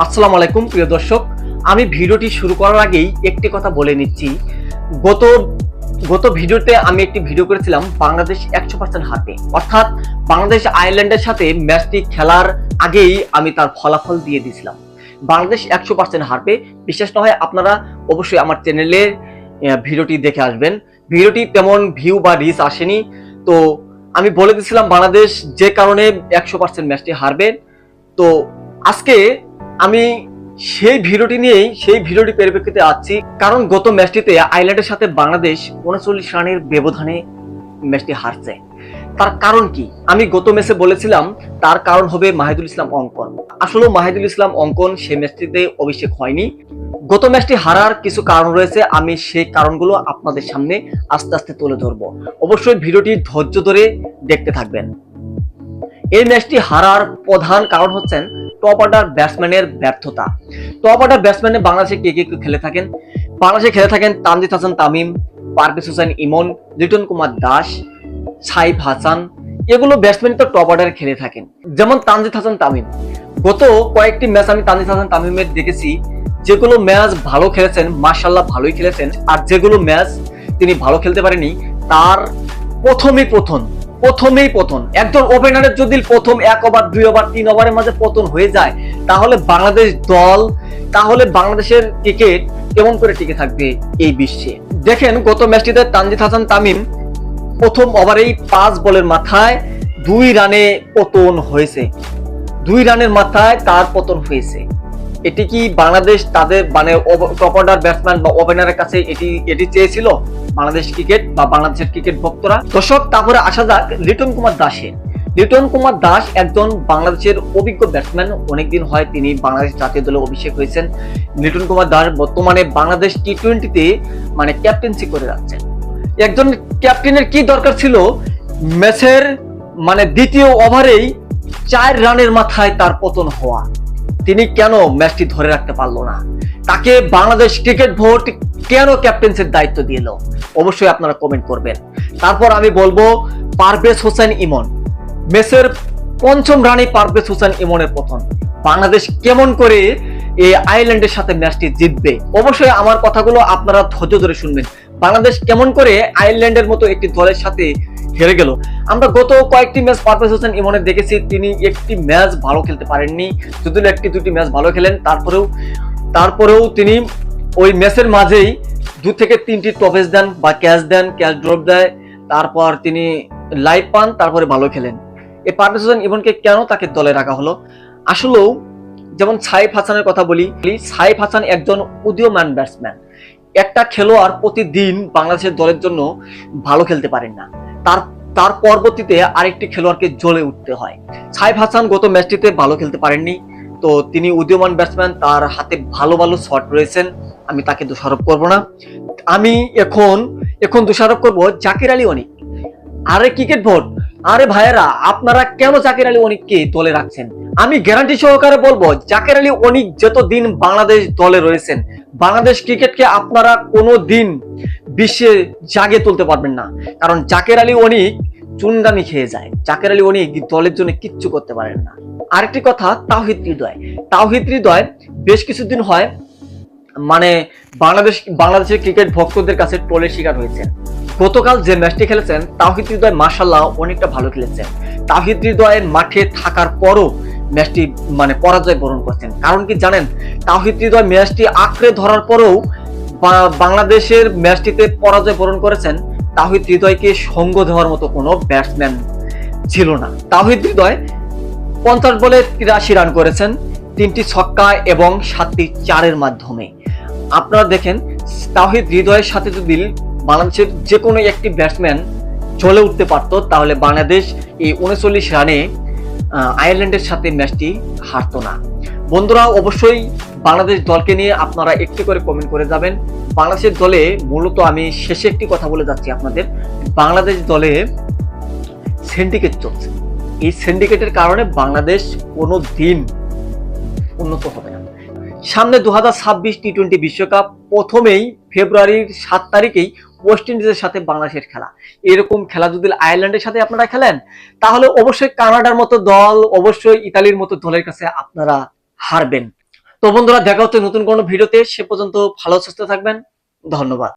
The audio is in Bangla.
আসসালামু আলাইকুম প্রিয় দর্শক, আমি ভিডিওটি শুরু করার আগেই একটি কথা বলে নিচ্ছি। গত গত ভিডিওতে আমি একটি ভিডিও করেছিলাম বাংলাদেশ 100% হারবে, অর্থাৎ বাংলাদেশ আয়ারল্যান্ডের সাথে ম্যাচটি খেলার আগেই আমি তার ফলাফল দিয়ে দিয়েছিলাম। বাংলাদেশ 100% হারবে। বিশ্বাস না হয় আপনারা অবশ্যই আমার চ্যানেলে ভিডিওটি দেখে আসবেন। ভিডিওটি তেমন ভিউ বা রিচ আসেনি, তো আমি বলে দিয়েছিলাম বাংলাদেশ যে কারণে 100% ম্যাচটি হারবে। তো আজকে আমি সেই ভিডিওটি পরিপ্রেক্ষিতে আসছি, কারণ গত ম্যাচটিতে আয়ারল্যান্ডের সাথে বাংলাদেশ 39 রানের ব্যবধানে ম্যাচটি হারছে। তার কারণ কি? আমি গত ম্যাচে বলেছিলাম তার কারণ হবে মাহিদুল ইসলাম অঙ্কন। আসলে মাহিদুল ইসলাম অঙ্কন সেই ম্যাচটিতে অভিষেক হয়নি। গত ম্যাচটি হারার কিছু কারণ রয়েছে, আমি সেই কারণগুলো আপনাদের সামনে আস্তে আস্তে তুলে ধরবো। অবশ্যই ভিডিওটি ধৈর্য ধরে দেখতে থাকবেন। এই ম্যাচটি হারার প্রধান কারণ হচ্ছেন টপ অর্ডার ব্যাটসম্যানের ব্যর্থতা। টপ অর্ডার ব্যাটসম্যানে বাংলাদেশে কে কে খেলে থাকেন? বাংলাদেশে খেলে থাকেন তানজিদ হাসান তামিম, পারভেজ হোসেন ইমন, লিটন কুমার দাস, সাইফ হাসান। এগুলো ব্যাটসম্যান তো টপ অর্ডারে খেলে থাকেন। যেমন তানজিদ হাসান তামিম, গত কয়েকটি ম্যাচ আমি তানজিদ হাসান তামিমের দেখেছি, যেগুলো ম্যাচ ভালো খেলেছেন, মাশাআল্লাহ ভালোই খেলেছেন। আর যেগুলো ম্যাচ তিনি ভালো খেলতে পারেনি, তার প্রথমেই পতন। একজন ওপেনারের যদি প্রথম 1 ওভার 2 ওভার 3 ওভারের মাঝে পতন হয়ে যায়, তাহলে বাংলাদেশের ক্রিকেট কেমন করে টিকে থাকবে এই বিশ্বে? দেখেন গত ম্যাচটিতে তানজিদ হাসান তামিম প্রথম ওভারেই 5 বলের মাথায় 2 রানে পতন হয়েছে। 2 রানের মাথায় তার পতন হয়েছে। এটি কি বাংলাদেশ তাদের মানে টপ অর্ডার ব্যাটসম্যান বা ওপেনারের কাছে এটি চেয়েছিল বাংলাদেশ ক্রিকেট বা বাংলাদেশের ক্রিকেট ভক্তরা? দর্শক, তারপরে আসা যাক লিটন কুমার দাসে। লিটন কুমার দাস একজন বাংলাদেশের অভিজ্ঞ ব্যাটসম্যান। অনেকদিন হয় তিনি বাংলাদেশ জাতীয় দলে অভিষেক হয়েছেন। লিটন কুমার দাস বর্তমানে বাংলাদেশ টি-20তে মানে ক্যাপ্টেন্সি করে যাচ্ছেন। একজন ক্যাপ্টেনের কি দরকার ছিল ম্যাচের মানে দ্বিতীয় ওভারেই 4 রানের মাথায় তার পতন হওয়া? তিনি কেন ম্যাচটি ধরে রাখতে পারলো না? তাকে বাংলাদেশ ক্রিকেট বোর্ড কেন ক্যাপ্টেন্সির দায়িত্ব দিল? অবশ্যই আপনারা কমেন্ট করবেন। তারপর আমি বলবো পারভেজ হোসেন ইমন। ম্যাচের 5ম রানে পারভেজ হোসেন ইমনের পতন। বাংলাদেশ কেমন করে এই আয়ারল্যান্ডের সাথে ম্যাচটি জিতবে? অবশ্যই আমার কথাগুলো আপনারা ধৈর্য ধরে শুনবেন। বাংলাদেশ কেমন করে আয়ারল্যান্ডের মতো একটি দলের সাথে হেরে গেল? আমরা গত কয়েকটি ম্যাচ পারভেজ হোসেন ইমনের দেখেছি, তিনি একটি ম্যাচ ভালো খেলতে পারেননি। যদিও একটি দুটি ম্যাচ ভালো খেলেন, তারপরেও তিনি ওই ম্যাচের মাঝেই 2 থেকে 3টি টপেজ দেন বা ক্যাচ ড্রপ দেয়, তারপর তিনি লাইভ পান, তারপরে ভালো খেলেন। এই পারভেজ হোসেন ইমনকে কেন তাকে দলে রাখা হলো? আসলেও যেমন সাইফ হাসানের কথা বলি, সাইফ হাসান একজন উদীয়মান ব্যাটসম্যান। একটা খেলোয়াড় প্রতিদিন বাংলাদেশের দলের জন্য ভালো খেলতে পারেন না, তার পরবর্তীতে আরেকটি খেলোয়াড়কে জ্বলে উঠতে হয়। সাইফ হাসান গত ম্যাচটিতে ভালো খেলতে পারেননি, তো তিনি উদীয়মান ব্যাটসম্যান, তার হাতে ভালো শট রয়েছেন, আমি তাকে দোষারোপ করব না। আমি এখন দোষারোপ করব জাকির আলী অনিক। আরে ক্রিকেট বোর্ড, আরে ভাইয়েরা, আপনারা কেন জাকির আলী অনিককে দলে রাখছেন? আমি গ্যারান্টি সহকারে বলবো জাকির আলী অনিক যতদিন বাংলাদেশ দলে রয়েছেন, বাংলাদেশ ক্রিকেটকে আপনারা কোনোদিন বিশ্বে জাগে তুলতে পারবেন না। কারণ জাকির আলী অনিক চুনদানি খেয়ে যায়। জাকির আলী অনিক দলের জন্য কিচ্ছু করতে পারেন না। আরেকটি কথা, তাওহিদ হৃদয় বেশ কিছুদিন হয় মানে বাংলাদেশের ক্রিকেট ভক্তদের কাছে ট্রোলের শিকার হয়েছেন। গতকাল যে ম্যাচটি খেলেছেন তাওহিদ হৃদয় মাশাআল্লাহ অনেকটা ভালো খেলেছেন। তাওহিদ হৃদয় মাঠে থাকার পরও ম্যাচটি মানে পরাজয় বরণ করছেন। কারণ কি জানেন? তাওহিদ হৃদয় ম্যাচটি আঁকড়ে ধরার পরেও বাংলাদেশের ম্যাচটিতে পরাজয় বরণ করেছেন। তাওহিদ হৃদয়কে সঙ্গ দেওয়ার মতো কোনো ব্যাটসম্যান ছিল না। তাওহিদ হৃদয় 50 বলে 83 রান করেছেন, 3টি ছক্কা এবং 7টি চারের মাধ্যমে। আপনারা দেখেন তাওহিদ হৃদয়ের সাথে যদি বাংলাদেশের যে কোনো একটি ব্যাটসম্যান চলে উঠতে পারত, তাহলে বাংলাদেশ এই 39 রানে আয়ারল্যান্ডের সাথে ম্যাচটি হারতো না। বন্ধুরা, অবশ্যই বাংলাদেশ দলকে নিয়ে আপনারা একটি করে কমেন্ট করে যাবেন। বাংলাদেশের দলে মূলত আমি শেষে একটি কথা বলে যাচ্ছি আপনাদের, বাংলাদেশ দলে সিন্ডিকেট চলছে। এই সিন্ডিকেটের কারণে বাংলাদেশ কোনো দিন উন্নত হবে না। সামনে 2026 টি-20 বিশ্বকাপ, প্রথমেই ফেব্রুয়ারির 7 তারিখেই ওয়েস্ট ইন্ডিজের সাথে বাংলাদেশের খেলা। এরকম খেলা যদি আয়ারল্যান্ডের সাথে আপনারা খেলেন, তাহলে অবশ্যই কানাডার মতো দল, অবশ্যই ইতালির মতো দলের কাছে আপনারা হারবেন। তো বন্ধুরা, দেখা হচ্ছে নতুন কোনো ভিডিওতে। সে পর্যন্ত ভালো সুস্থ থাকবেন। ধন্যবাদ।